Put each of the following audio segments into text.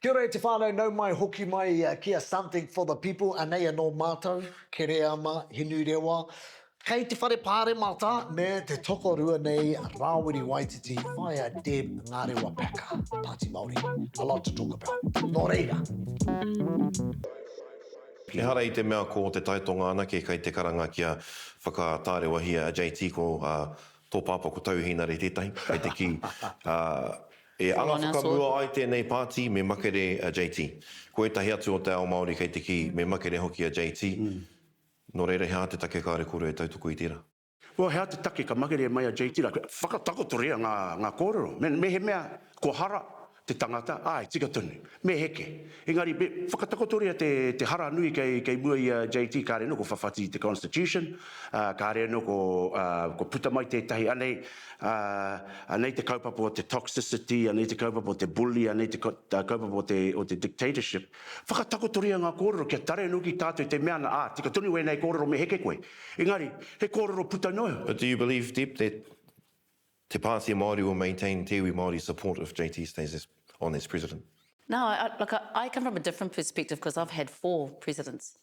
Kia ora te whānau, nau mai hoki mai kia something for the people, anei anō mātou, ke rea ama, hinu rewa. Kei te whare pāre mata, me te tokorua nei, Rawiri Waititi, via Deb Ngarewa-Packer, Pāti Māori. A lot to talk about. Nō reira. He hara i te mea ko te taitonga ana ke kai te karanga kia whakatārewa hia a JT ko tō pāpa ko tauhina re tētahi, kai te ki. E anga whakamua ai tēnei pāti me makere a JT. Ko etahi atu o te ao Māori kai te ki me makere hoki a JT. Nō reira hea te take kāre kore e tautuku i tērā. Well, hea te take ka makere mai a JT, whakatakotorea ngā kōrero. Me he mea ko hara te tangata, ai, tika tunu, me heke. Engari, whakatakotorea te hara nui kei mua i JT, ka re no ko whawhati te Constitution, ka re no ko puta mai tētahi anei te kaupapa o te toxicity, anei te kaupapa o te bully, anei te kaupapa o te dictatorship. Whakatakotorea ngā kōrero, kia tare nuki tātou te mea na, tika tunu e nei kōrero me heke koe. Engari, he kōrero puta noho. But do you believe, Deb, that Te Pāti Māori will maintain Te Māori support if JT stays on as president? No, I come from a different perspective because I've had 4 presidents.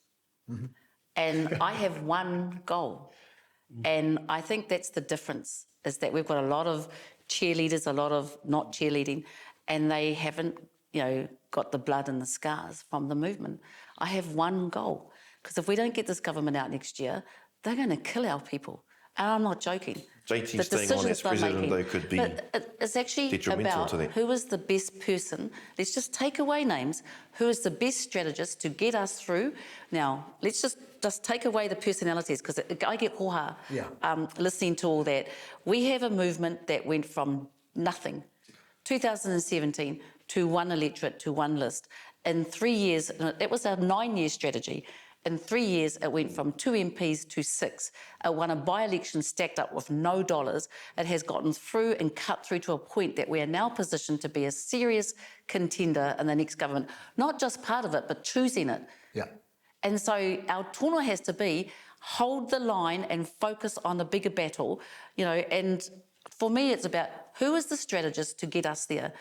Mm-hmm. And I have one goal. Mm-hmm. And I think that's the difference, is that we've got a lot of cheerleaders, a lot of not cheerleading, and they haven't, got the blood and the scars from the movement. I have one goal, because if we don't get this government out next year, they're going to kill our people. And I'm not joking. JT staying on as president, though, could be it's actually about who is the best person. Let's just take away names. Who is the best strategist to get us through? Now, let's just take away the personalities, because I get hoha listening to all that. We have a movement that went from nothing, 2017, to one electorate, to one list. In 3 years, it was a 9-year strategy. In 3 years, it went from 2 MPs to 6. It won a by-election stacked up with no dollars. It has gotten through and cut through to a point that we are now positioned to be a serious contender in the next government. Not just part of it, but choosing it. Yeah. And so our tono has to be hold the line and focus on the bigger battle, and for me, it's about who is the strategist to get us there?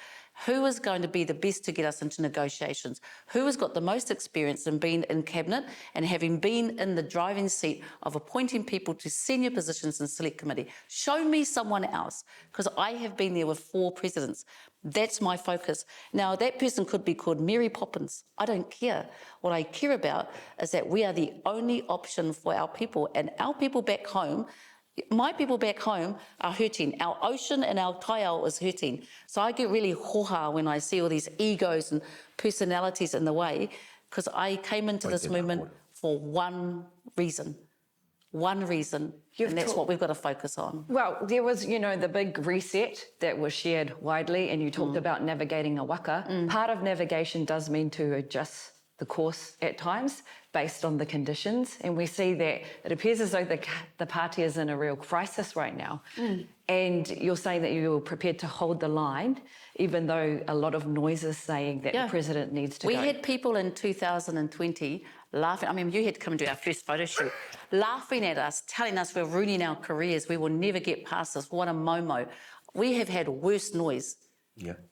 Who is going to be the best to get us into negotiations? Who has got the most experience in being in cabinet and having been in the driving seat of appointing people to senior positions in select committee? Show me someone else, because I have been there with 4 presidents. That's my focus. Now, that person could be called Mary Poppins. I don't care. What I care about is that we are the only option for our people, and our people back home. My people back home are hurting. Our ocean and our kaiao is hurting. So I get really hoha when I see all these egos and personalities in the way, because I came into this movement for one reason. One reason, and that's what we've got to focus on. Well, there was, the big reset that was shared widely, and you talked about navigating a waka. Part of navigation does mean to adjust the course at times based on the conditions, and we see that it appears as though the party is in a real crisis right now. And you're saying that you're prepared to hold the line, even though a lot of noise is saying that the president needs to go. We had people in 2020 laughing. I mean, you had to come and do our first photo shoot, laughing at us, telling us we're ruining our careers, we will never get past this, what a momo. We have had worse noise,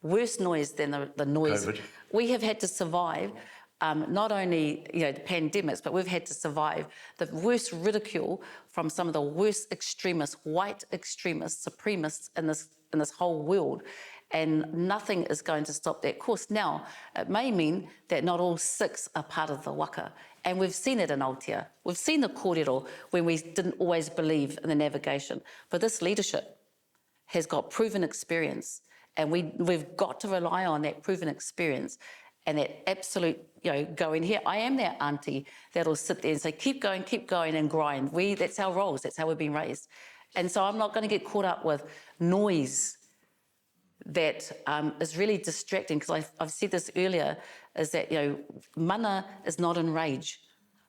worse noise than the noise. COVID. We have had to survive. Not only the pandemics, but we've had to survive the worst ridicule from some of the worst extremists, white extremists, supremacists in this whole world, and nothing is going to stop that course. Now, it may mean that not all 6 are part of the waka, and we've seen it in Aotea. We've seen the kōrero when we didn't always believe in the navigation, but this leadership has got proven experience, and we've got to rely on that proven experience. And that absolute, going here. I am that auntie that'll sit there and say, keep going and grind. That's our roles. That's how we've been raised. And so I'm not going to get caught up with noise that is really distracting, because I've said this earlier, is that, mana is not in rage.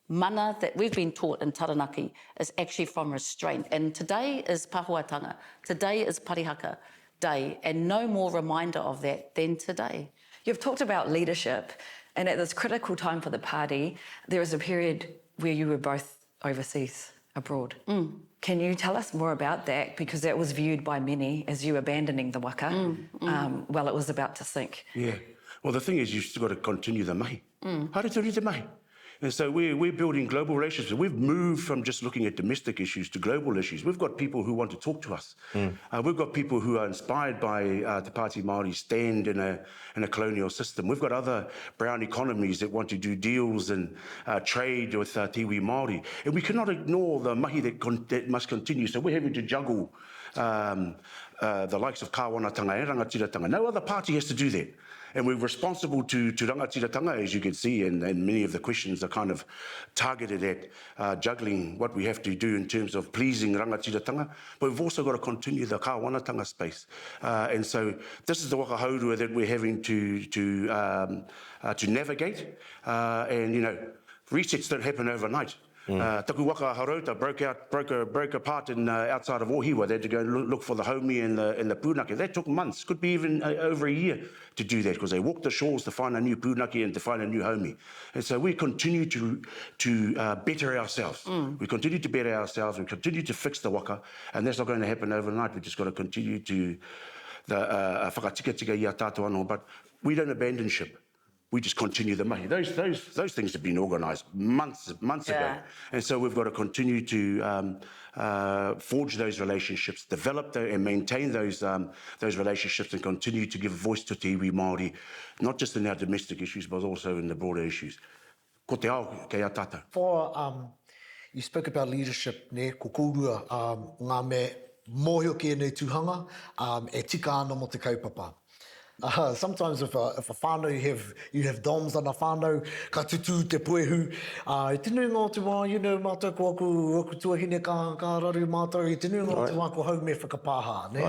Mana that we've been taught in Taranaki is actually from restraint. And today is Pahuatanga. Today is Parihaka Day. And no more reminder of that than today. You've talked about leadership, and at this critical time for the party, there was a period where you were both overseas, abroad. Can you tell us more about that? Because that was viewed by many as you abandoning the waka while it was about to sink. Yeah. Well, the thing is, you've still got to continue the mahi. Haere turi te mahi. And so we're building global relationships. We've moved from just looking at domestic issues to global issues. We've got people who want to talk to us. We've got people who are inspired by Te Pāti Māori stand in a colonial system. We've got other brown economies that want to do deals and trade with Tiwi Māori. And we cannot ignore the mahi that must continue. So we're having to juggle the likes of kāwanatanga and rangatiratanga. No other party has to do that. And we're responsible to rangatiratanga, as you can see, and many of the questions are kind of targeted at juggling what we have to do in terms of pleasing rangatiratanga. But we've also got to continue the kāwanatanga space. And so this is the wakahaurua that we're having to navigate. And, you know, resets don't happen overnight. Taku waka Harota broke apart in outside of Ohiwa. They had to go and look for the homie and the pūnake. That took months, could be even over a year to do that, because they walked the shores to find a new pūnake and to find a new homie. And so we continue to better ourselves. We continue to better ourselves. We continue to fix the waka, and that's not going to happen overnight. We just got to continue to whakatika ia tātou anō, but we don't abandon ship. We just continue the mahi. Those things have been organised months ago. And so we've got to continue to forge those relationships, develop and maintain those relationships, and continue to give voice to te iwi Māori, not just in our domestic issues, but also in the broader issues. Ko te ao, kei a tātou. For, you spoke about leadership, ne, ko kōrua, ngā me mōhioki e nei tūhanga, e tika ana mo te kaupapa. Sometimes if a whānau, you have doms on a whānau, ka tutu te poehu, e tinu ngā te wā, you know, mātou ko aku tuahine ka raru mātou, e tinu ngā te wā ko hau me whakapāha, ne?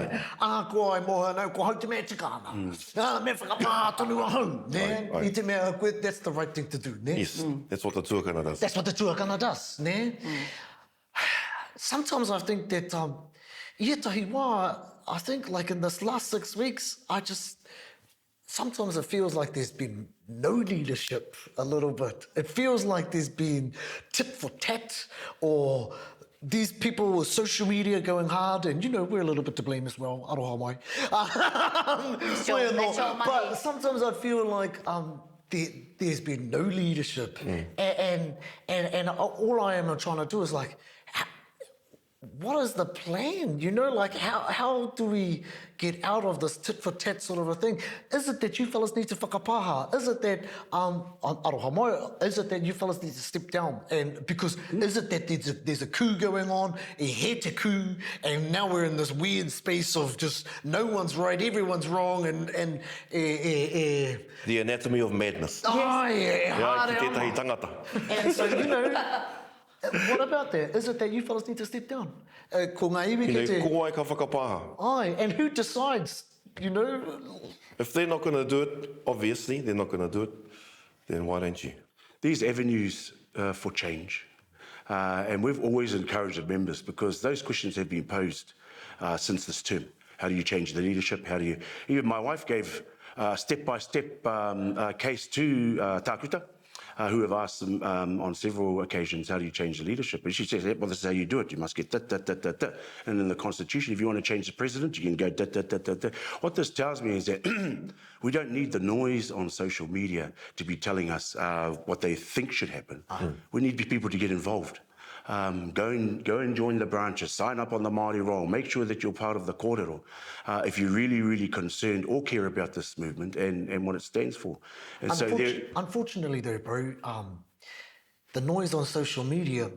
Ko ai moha nau, ko hau te mea tika ana. Me whakapāha tonu a hau, ne? I te mea koe, that's the right thing to do, ne? Yes, that's what the tuakana does. That's what the tuakana does, ne? Sometimes I think that, ietahi wā, I think like in this last 6 weeks, sometimes it feels like there's been no leadership a little bit. It feels like there's been tit for tat, or these people with social media going hard, and you know, we're a little bit to blame as well. Aroha mai. But sometimes I feel like there's been no leadership. And all I am trying to do is like, what is the plan? You know, like how do we get out of this tit for tat sort of a thing? Is it that you fellas need to whakapāha? Is it that aroha mai, is it that you fellas need to step down? And because is it that there's a coup going on, a hete coup, and now we're in this weird space of just no one's right, everyone's wrong, and The anatomy of madness. oh Yeah, ki tētahi tangata. And so, you know, what about that? Is it that you fellas need to step down? Ko ngā iwi ki te... Ko ai ka whakapāha. Aye, and who decides, you know? If they're not going to do it, obviously they're not going to do it, then why don't you? These avenues for change, and we've always encouraged the members, because those questions have been posed since this term. How do you change the leadership? How do you... Even my wife gave step-by-step case to Tākuta, who have asked them on several occasions, how do you change the leadership? And she says, well, this is how you do it. You must get that. And in the Constitution, if you want to change the president, you can go that. What this tells me is that we don't need the noise on social media to be telling us what they think should happen. We need people to get involved. Go and join the branches, sign up on the Māori roll, make sure that you're part of the kōrero if you're really, really concerned or care about this movement and what it stands for. And unfortunately though, bro, the noise on social media,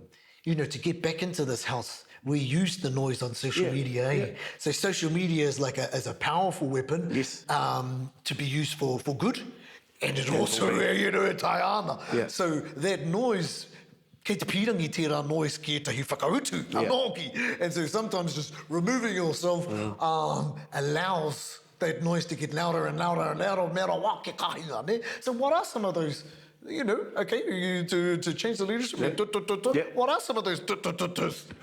you know, to get back into this house, we use the noise on social media. Yeah. So social media is like a powerful weapon to be used for good, and it also, you know, tai ana. So that noise, kei te pirangi tērā noise ki tahi whakautu, anōki. And so sometimes just removing yourself allows that noise to get louder and louder and louder, mera wā ke kahinga, ne? So what are some of those, you know, okay, to change the leadership, what are some of those?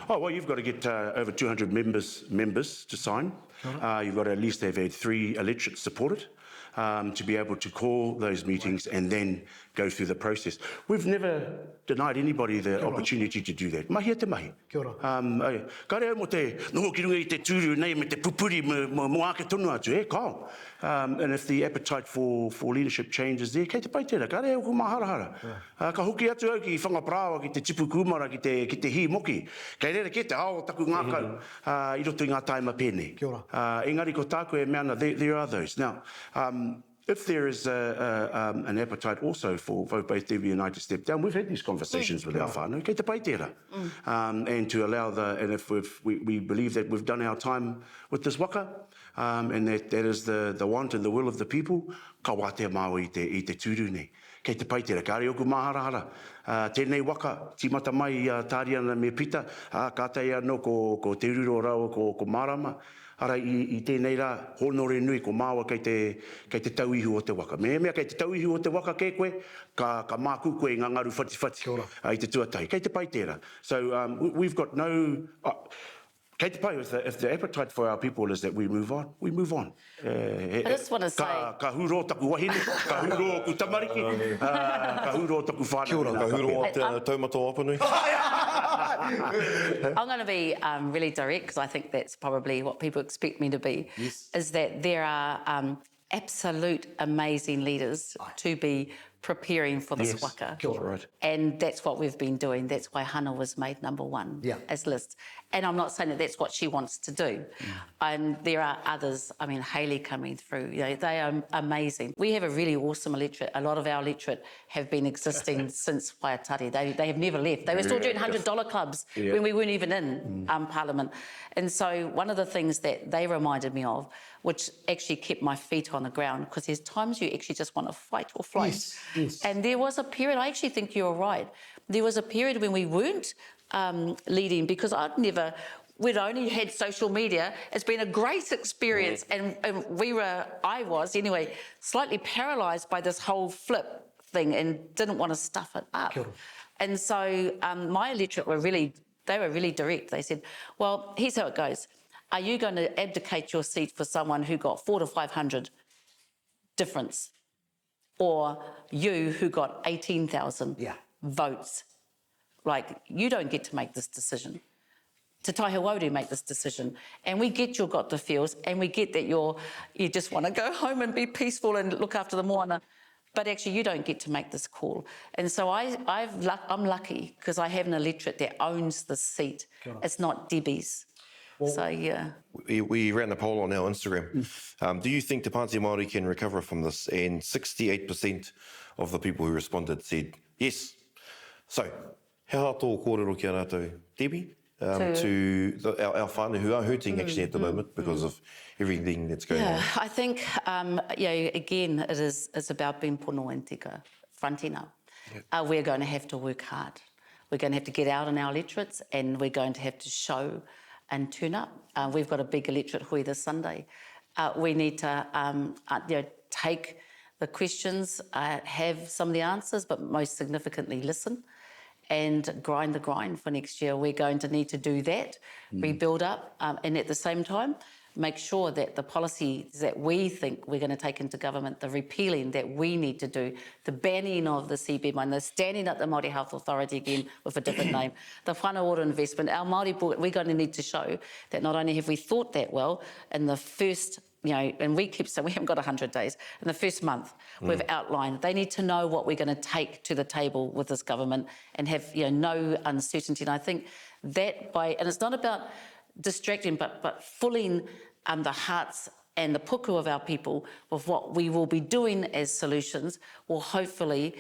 Oh, well, you've got to get over 200 members to sign. You've got to at least have had 3 electorates support it. to be able to call those meetings and then go through the process. We've never denied anybody the opportunity to do that. Mahi te mahi. Kia ora. Ka reo mo te noho ki runga I te tūru nei me te pupuri mo ake tonu atu, kao. And if the appetite for leadership changes there, kei te pai tērā, ka reo ku maharahara. Ka hoki atu au ki whangaprawa, ki te tipu kumara, ki te hi moki. Kei rere ke te ao taku ngākau, I roto I ngā taima pēne. Kia ora. Engari ko tāko e meana, there are those. Now, if there is an appetite also for both Te United to step down, we've had these conversations with our whānau, kei te pai tērā. And to allow and if we believe that we've done our time with this waka, and that is the want and the will of the people, ka wā te māo I te tūru nei. Kei te pai tērā, ka reo ku maharahara. Tēnei waka, timata mai tāriana me pita, kātai anō ko te ruro rau ko marama. Ara I tēnei rā, honore nui ko māua kei te tauihu o te waka. Mea kei te tauihu o te waka ke koe, ka māku koe ngā ngaru whatiwhati I te tuatai. Kei te pai tērā. So we've got no... Kei te pai, if the appetite for our people is that we move on, we move on. I just want to say... Ka huro taku wahine, ka huro ku tamariki, ka huro taku whānau. Kia ora, ka huro o te taumata o Apanui. I'm going to be really direct because I think that's probably what people expect me to be, is that there are absolute amazing leaders to be preparing for this waka. Right. And that's what we've been doing. That's why Hannah was made #1 as list. And I'm not saying that that's what she wants to do. And there are others, I mean, Hayley coming through, they are amazing. We have a really awesome electorate. A lot of our electorate have been existing since Waiatari. They have never left. They were still doing $100 clubs when we weren't even in Parliament. And so one of the things that they reminded me of, which actually kept my feet on the ground, because there's times you actually just want to fight or flight. Yes. And there was a period, I actually think you're right, there was a period when we weren't leading, because we'd only had social media. It's been a great experience, and I was anyway, slightly paralysed by this whole flip thing and didn't want to stuff it up. And so my electorate were really direct. They said, well, here's how it goes. Are you going to abdicate your seat for someone who got 400 to 500 difference? Or you who got 18,000 votes? Like, you don't get to make this decision. Te Taihawauri make this decision. And we get you've got the feels, and we get that you just want to go home and be peaceful and look after the moana. But actually, you don't get to make this call. And so I'm lucky because I have an electorate that owns the seat. It's not Debbie's. So, yeah. We ran a poll on our Instagram. Do you think Te Pāti Māori can recover from this? And 68% of the people who responded said yes. So, how tō kōrero ki a rātou, Debbie? To our whānau who are hurting actually at the moment because of everything that's going on. I think, again, it's about being pono and tika, frontina. We're going to have to work hard. We're going to have to get out in our electorates, and we're going to have to show and turn up. We've got a big electorate hui this Sunday. We need to take the questions, have some of the answers, but most significantly listen and grind the grind for next year. We're going to need to do that, rebuild up, and at the same time, make sure that the policies that we think we're going to take into government, the repealing that we need to do, the banning of the CBM, the standing up the Māori Health Authority again with a different name, the whānau ora investment, our Māori board, we're going to need to show that not only have we thought that well in the first, and we keep saying we haven't got 100 days, in the first month we've outlined, they need to know what we're going to take to the table with this government and have no uncertainty. And I think that and it's not about distracting, but filling the hearts and the puku of our people with what we will be doing as solutions will hopefully,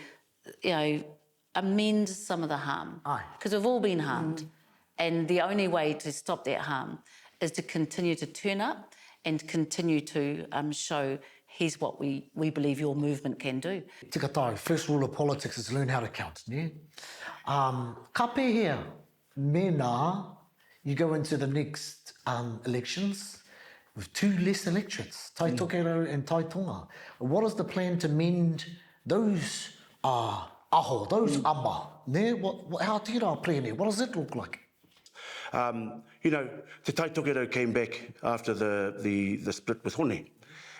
amend some of the harm. Because we've all been harmed. And the only way to stop that harm is to continue to turn up and continue to show here's what we believe your movement can do. Tika tai, first rule of politics is learn how to count, ne? Ka pēhea, mena, you go into the next elections with 2 less electorates, Tai Tokero and Tai Tonga. What is the plan to mend those aho, those ama? Ne? How tira plene? What does it look like? Te Tai Tokero came back after the split with Hone.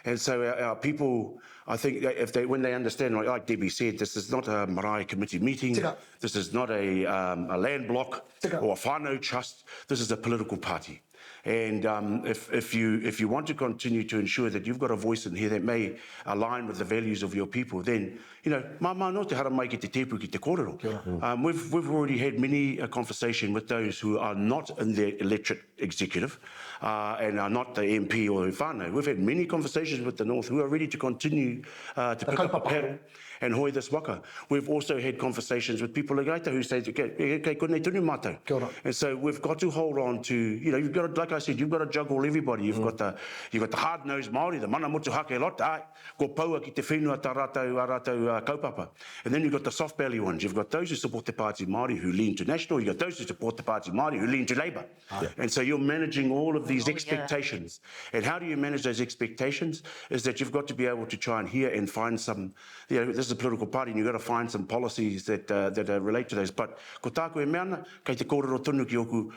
And so our people, I think, that when they understand, like Debbie said, this is not a marae committee meeting. Tika. This is not a land block Tika. or a whānau trust. This is a political party. And if you want to continue to ensure that you've got a voice in here that may align with the values of your people, then, mama no te hara mai ki te tepu ki te kōrero. We've already had many a conversation with those who are not in the electorate executive and are not the MP or the whānau. We've had many conversations with the North who are ready to continue to pick up a paddle and hoi this waka. We've also had conversations with people like Aita who say, okay, konei tunu mātou. Kia ora. And so we've got to hold on to, you've got to, like I said, you've got to juggle everybody. You've got the hard-nosed Māori, the mana motu hake lot, ko paua ki te whenua tā rātou kaupapa. And then you've got the soft-belly ones. You've got those who support Te Pāti Māori who lean to national. You've got those who support Te Pāti Māori who lean to Labour. And so you're managing all of these expectations. And how do you manage those expectations? Is that you've got to be able to try and hear and find some, this is a political party and you've got to find some policies that relate to those. But ko tāku e meana, kei te kōrero tonu ki oku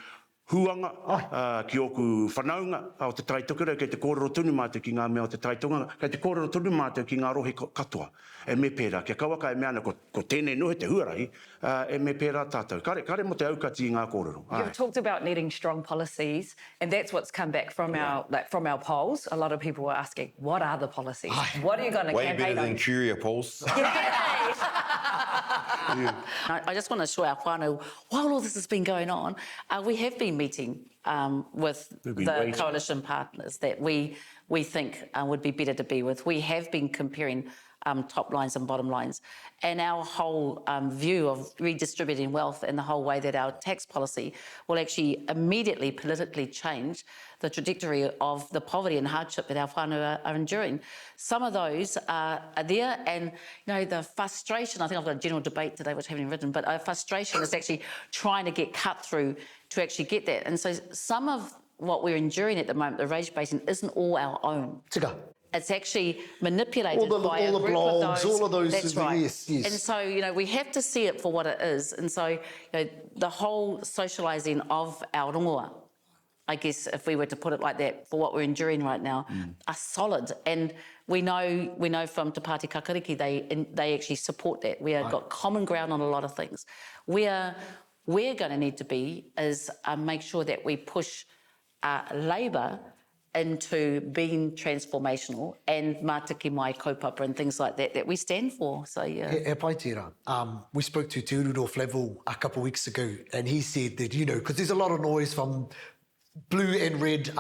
huanga, ki oku whanaunga, o te taitokera, kei te kōrero tonu mātou ki ngā mea o te taitonga, kei te kōrero tonu mātou ki ngā rohe katoa. E me pērā, kia kawaka e meana ko tēnei nohe te huarai, e me pērā tātou. Kare mo te aukati i ngā kōrero. You've talked about needing strong policies, and that's what's come back from our polls. A lot of people were asking, what are the policies? What are you going to Way campaign better on? than Curia polls. I just want to assure our whānau, while all this has been going on, we have been meeting with the coalition partners that we think would be better to be with. We have been comparing top lines and bottom lines. And our whole view of redistributing wealth and the whole way that our tax policy will actually immediately politically change the trajectory of the poverty and hardship that our whānau are enduring. Some of those are there, and the frustration, I think I've got a general debate today which I haven't written, but frustration is actually trying to get cut through to actually get that. And so some of what we're enduring at the moment, the Rage Basin, isn't all our own. Tika. It's actually manipulated by a all the group blogs, of those. all of those. That's right. Yes. And so, we have to see it for what it is. And so, the whole socialising of our rongoa, I guess, if we were to put it like that, for what we're enduring right now, are solid. And we know from Te Pāti Kakariki, they actually support that. We have got common ground on a lot of things. Where we're going to need to be is make sure that we push Labour into being transformational and mātiki mai kaupapa and things like that we stand for. So, yeah. He pai tērā. We spoke to Te Ururof level a couple of weeks ago, and he said that, because there's a lot of noise from blue and red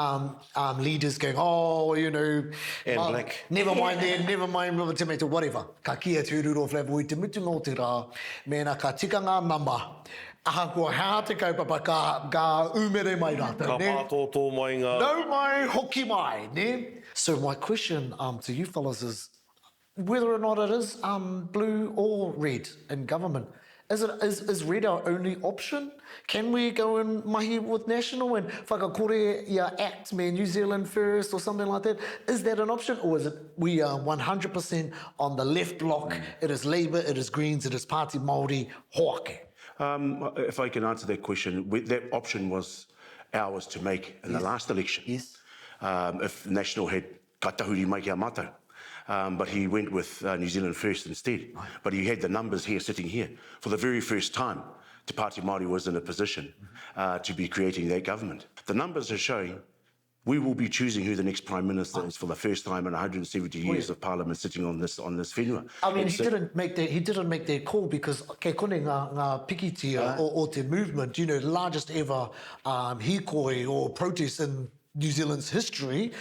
leaders going, And black. Never mind then, never mind tomato, whatever. Ka kia Te Ururof level, I te mutu mō te rā, mēna ka tika ngā nama, aha kua hea te kaupapa ka umere mai rātou, Ka pātō tō mai ngā... No mai, hoki mai, ne? So my question to you fellas is, whether or not it is blue or red in government, is red our only option? Can we go and mahi with national and whakakore ia act me New Zealand first or something like that? Is that an option, or is it we are 100% on the left block? It is Labour, it is Greens, it is Pāti Māori, hoake. If I can answer that question, that option was ours to make in the last election. Yes. If National had katahuri mai kia mātou. But he went with New Zealand First instead. But he had the numbers here, sitting here. For the very first time, Te Pāti Māori was in a position to be creating that government. The numbers are showing we will be choosing who the next Prime Minister is for the first time in 170 years of Parliament sitting on this whenua. I mean, he didn't make that call because kei kone ngā pikitia o te movement, the largest ever hikoi or protest in New Zealand's history.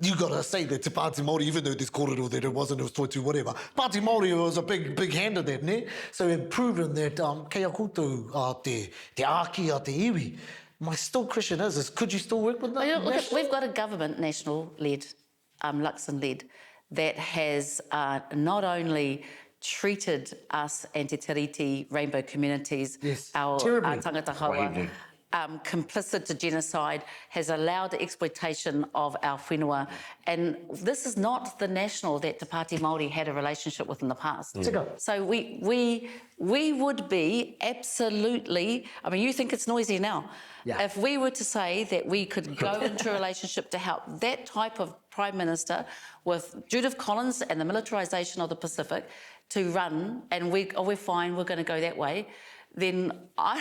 You got to say that Te Pāti Māori, even though there's kōrero that it wasn't, it was toitu, whatever. Pāti Māori was a big hand of that, ne? So we've proven that kei a koutou te āki a te iwi. My still question is could you still work with that? We've got a government, national-led, Luxon-led, that has not only treated us and Te Tiriti rainbow communities, our tangata hawa, complicit to genocide, has allowed the exploitation of our whenua. And this is not the national that Te Pāti Māori had a relationship with in the past. So we would be absolutely, I mean, you think it's noisy now. Yeah. If we were to say that we could go into a relationship to help that type of Prime Minister with Judith Collins and the militarisation of the Pacific to run, and we're fine, we're going to go that way, then I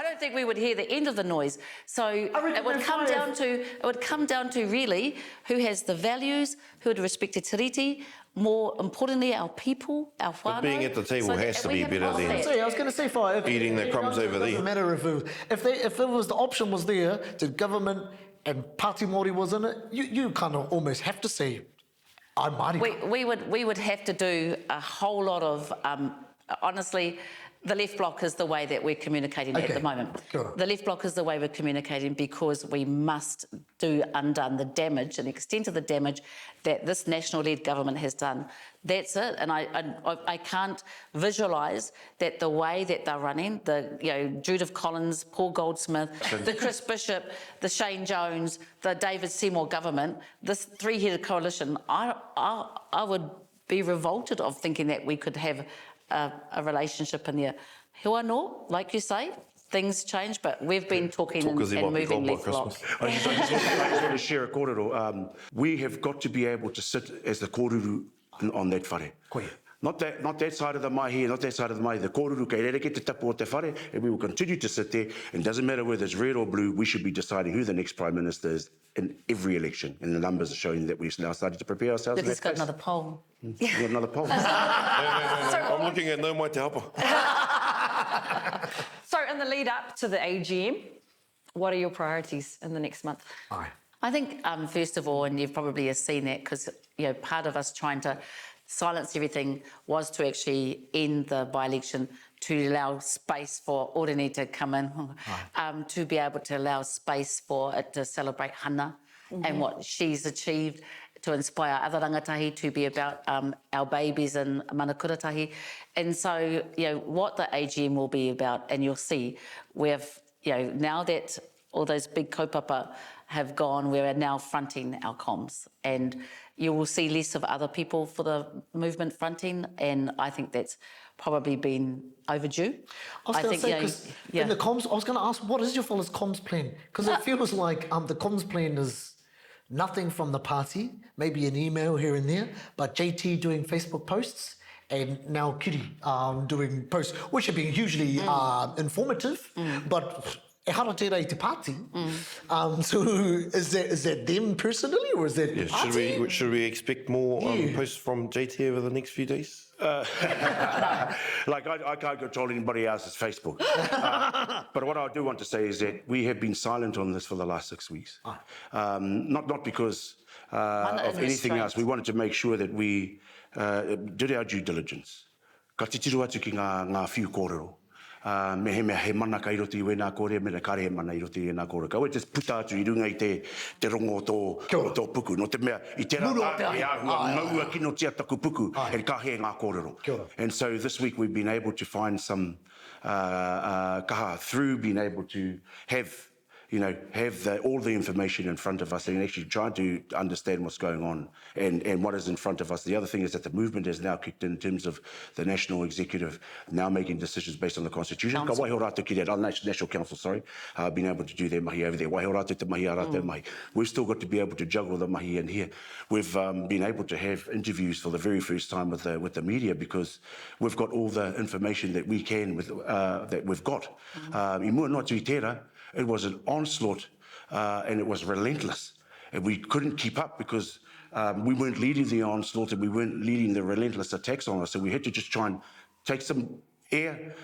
don't think we would hear the end of the noise. So it would come down to really who has the values, who would respect te tiriti, more importantly our people, our whānau. But being at the table has to be better than I was going to say, eating the crumbs over there. It doesn't matter if it was the option was there, the government and Pāti Māori was in it, you kind of almost have to say, I'm Māori. We would have to do a whole lot of, honestly, the left bloc is the way that we're communicating at the moment. The left bloc is the way we're communicating because we must undone the damage and the extent of the damage that this national-led government has done. That's it, and I can't visualise that the way that they're running, Judith Collins, Paul Goldsmith, the Chris Bishop, the Shane Jones, the David Seymour government, this three-headed coalition, I would be revolted of thinking that we could have a relationship in there. Hua no, like you say, things change, but we've been talking and moving left bloc. I just want to share a kōrero. We have got to be able to sit as the kōrero on that whare. Not that side of the mai here, not that side of the mai. The kōrero kei rereke te tapu o te whare, and we will continue to sit there. And it doesn't matter whether it's red or blue, we should be deciding who the next Prime Minister is in every election. And the numbers are showing that we've now started to prepare ourselves. Let's got another poll. We've got another poll. No, I'm looking at no mai te hapa. So in the lead up to the AGM, what are your priorities in the next month? I think, first of all, and you've probably seen that because part of us trying to silence everything was to actually end the by-election to allow space for Orene to come in, to be able to allow space for it to celebrate Hana and what she's achieved, to inspire other rangatahi to be about our babies in Manakuratahi. And so, what the AGM will be about, and you'll see, we've, now that all those big kaupapa have gone, we are now fronting our comms. And you will see less of other people for the movement fronting, and I think that's probably been overdue. I was going to say, because in the comms, I was going to ask, what is your fellas' comms plan? Because it feels like the comms plan is nothing from the party, maybe an email here and there, but JT doing Facebook posts, and now Kiri doing posts, which have been hugely informative, but e hara tērā te pāti. So is that them personally, or is that party? Should we expect more posts from JT over the next few days? Like I can't control anybody else's Facebook. But what I do want to say is that we have been silent on this for the last 6 weeks. Not because of anything else. We wanted to make sure that we did our due diligence. Ka te tiru atu ki ngā whiu kōrero. Me he mana ka iroti i wena kore, me kare he mana iroti i wena kore. Ka oe te puta atu i runga i te rongo o tō puku. No te mea, i te rata e ahua maua kino tia taku puku, e ka he ngā kōrero. And so this week we've been able to find some kaha through being able to have all the information in front of us and actually try to understand what's going on and what is in front of us. The other thing is that the movement has now kicked in terms of the national executive now making decisions based on the constitution. Ka waiho rātou ki rea, National Council, sorry, being able to do their mahi over there. Waiho rātou te mahi a rātou mahi. We've still got to be able to juggle the mahi in here. We've been able to have interviews for the very first time with the media because we've got all the information that we can that we've got. I mua noa tui tērā, it was an onslaught and it was relentless. And we couldn't keep up because we weren't leading the onslaught and we weren't leading the relentless attacks on us. So we had to just try and take some air,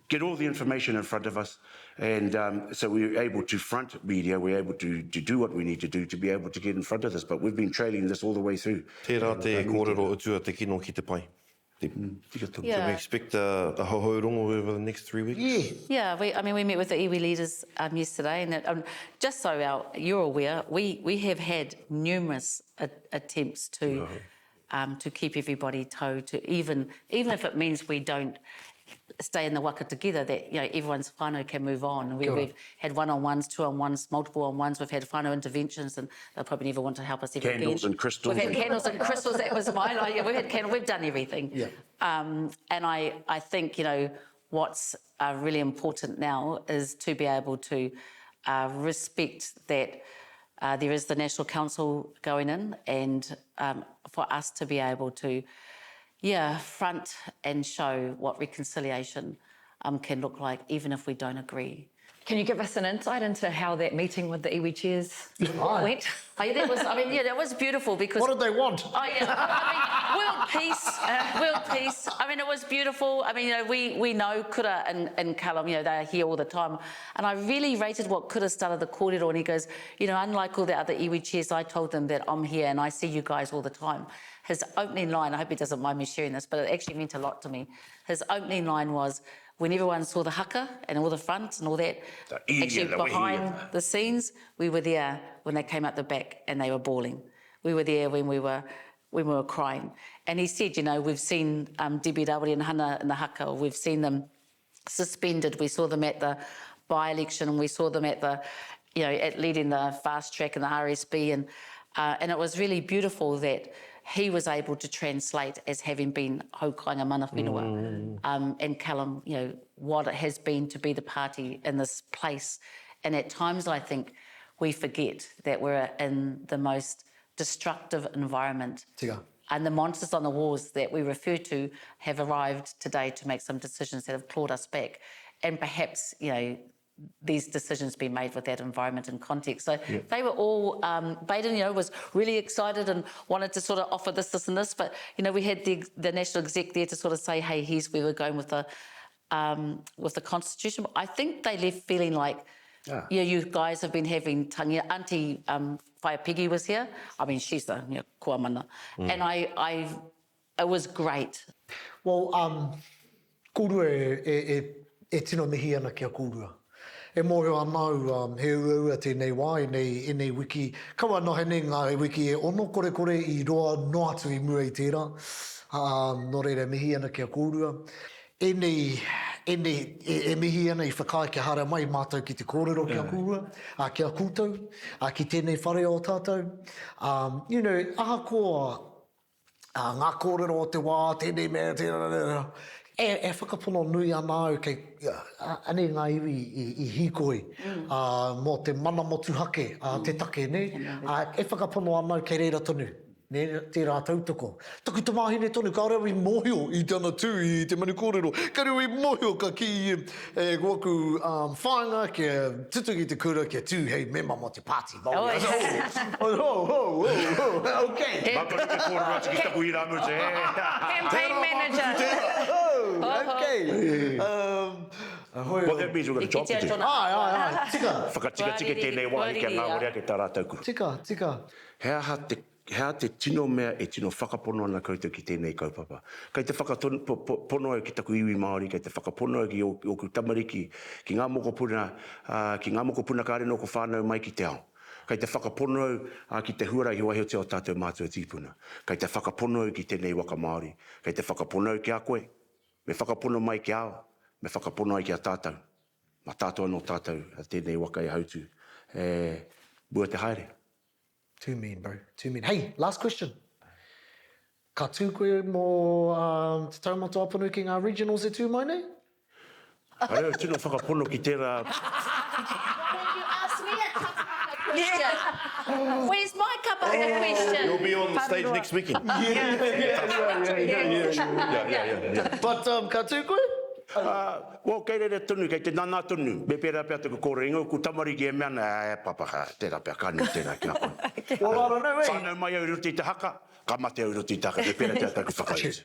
get all the information in front of us. And so we were able to front media, we were able to do what we need to do to be able to get in front of this. But we've been trailing this all the way through. Tērā te kōrero utua te kino ki te pai. Can we expect a hauhaurongo over the next 3 weeks? Yeah, we met with the iwi leaders yesterday, and just so you're aware, we have had numerous attempts to keep everybody to even if it means we don't stay in the waka together, that everyone's whānau can move on. We've had one-on-ones, two-on-ones, multiple on-ones. We've had whānau interventions, and they'll probably never want to help us ever Candles again. and crystals. We've had candles and crystals. That was mine. We've had candles. We've done everything. Yeah. And I think what's really important now is to be able to respect that there is the National Council going in, and for us to be able to front and show what reconciliation can look like, even if we don't agree. Can you give us an insight into how that meeting with the iwi chairs went? That was beautiful because... What did they want? World peace. It was beautiful. We know Kura and Callum, they're here all the time. And I really rated what Kura started the kōrero, and he goes, unlike all the other iwi chairs, I told them that I'm here and I see you guys all the time. His opening line, I hope he doesn't mind me sharing this, but it actually meant a lot to me. His opening line was, when everyone saw the haka and all the front and all that, actually behind the scenes, we were there when they came out the back and they were bawling. We were there when we were crying. And he said, we've seen Debbie Rawiri and Hana in the haka, we've seen them suspended, we saw them at the by-election, and we saw them at the, at leading the fast track and the RSB, and it was really beautiful that he was able to translate as having been haukainga mana whenua, and Callum, what it has been to be the party in this place. And at times I think we forget that we're in the most destructive environment. Tika. And the monsters on the walls that we refer to have arrived today to make some decisions that have clawed us back. And perhaps, these decisions be made with that environment and context. So they were all, Baden, was really excited and wanted to sort of offer this and this, but, we had the National Exec there to sort of say, hey, here's where we're going with the Constitution. I think they left feeling like, you guys have been having tangia. Auntie Whaiapigi was here. She's the kua mana. And it was great. Well, kōrua e tino mihi ana kia kōrua. E mōhio anau he ua tēnei wā i nei wiki. Kaua no he ngā wiki e ono kore i roa no atu I mua I tērā. No reira mihi ana kia kōrua. E mihi ana I whakai ke hara mai mātou ki te kōrero kia kōrua, kia kūtau, ki tēnei whare o tātou. Ahakoa ngā kōrero o te wā, tēnei mea, tēnei... E whakapono nui ana au kei ane ngā iwi I hikoi mō te mana motu hake, te take, ne? E whakapono ana au kei reira tonu, ne? Tērā tautoko. Taku te māhine tonu, ka rewa I mōhio I tana tū I te manu kōrero. Ka rewa I mōhio ka ki waku whāinga kia tutu ki te kura kia tū, hei, member mo te Pāti Māori. Okay. Maka te kōrero ati ki taku I rāmu te. Campaign manager. Okay. Well, that means we've got a job to do. Tika. Whakatika tēnei wā I kia ngā morea ke tā rātou kuru. Tika. Hea te tino mea e tino whakapono ana koutou ki tēnei kaupapa. Kei te whakapono ki taku iwi Māori, kei te whakapono ki oku tamariki, ki ngā moko puna kāreno ko whānau mai ki te ao. Kei te whakapono ki te huarai wahi o te o tātou mātua tīpuna. Kei te whakapono ki tēnei waka Māori. Kei te whakapono ki a koe. Me whakapono mai ki ao. Me whakapono ai ki a tātou. Ma tātou anō tātou a tēnei waka I hautu. Bua te haere. Too mean, bro. Too mean. Hey, last question. Ka tū koe mō te taumata apanu ki ngā regionals e tū mai nei? Ai, tino whakapono ki tērā... Where's my cuppa question? You'll be on the stage next weekend. But ka tū koe? Well, kei reira tonu, kei te nana tonu. Me pēra pēr te kōrero, ku tamariki e mea na papaka, tērā pēr kanu tērā ki ngā koe. Well, I don't know, eh? Whānau mai au ruti te haka, ka mate au ruti te haka, me pēra te ataku whakaitu.